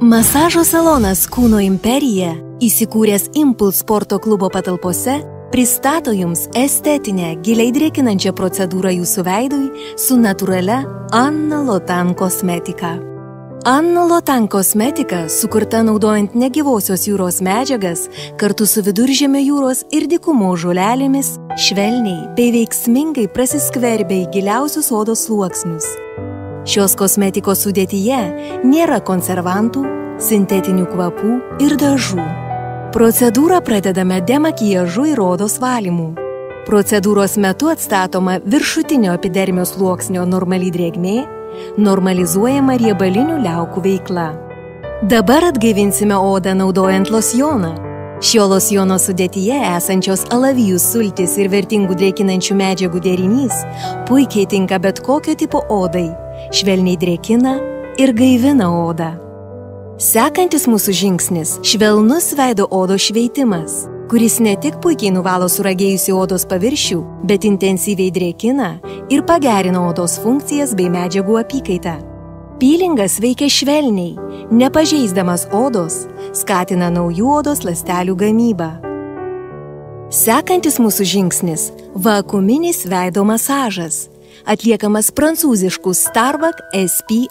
Masažo salonas Kūno imperija, įsikūręs Impulse sporto klubo patalpose, pristato jums estetinę, giliai drėkinančią procedūrą jūsų veidui su natūralia Anna Lotan kosmetika. Anna Lotan kosmetika sukurta naudojant negyvosios jūros medžiagas kartu su viduržemio jūros ir dykumos žolelėmis, švelniai bei veiksmingai prasiskverbia į giliausius odos sluoksnius. Šios kosmetikos sudėtyje nėra konservantų, sintetinių kvapų ir dažų. Procedūrą pradedame demakiažu ir odos valymu. Procedūros metu atstatoma viršutinio epidermio sluoksnio normali drėgmė, normalizuojama riebalinių liaukų veikla. Dabar atgaivinsime odą naudojant losjoną. Šio losjono sudėtyje esančios alavijų sultys ir vertingų drėkinančių medžiagų derinys puikiai tinka bet kokio tipo odai, švelniai drėkina ir gaivina odą. Sekantis mūsų žingsnis – švelnus veido odos šveitimas, kuris ne tik puikiai nuvalo suragėjusi odos paviršių, bet intensyviai drėkina ir pagerina odos funkcijas bei medžiagų apykaitą. Pylingas veikia švelniai, nepažeisdamas odos, skatina naujų odos ląstelių gamybą. Sekantis mūsų žingsnis – vakuuminis veido masažas, atliekamas prancūziškų Starbucks SP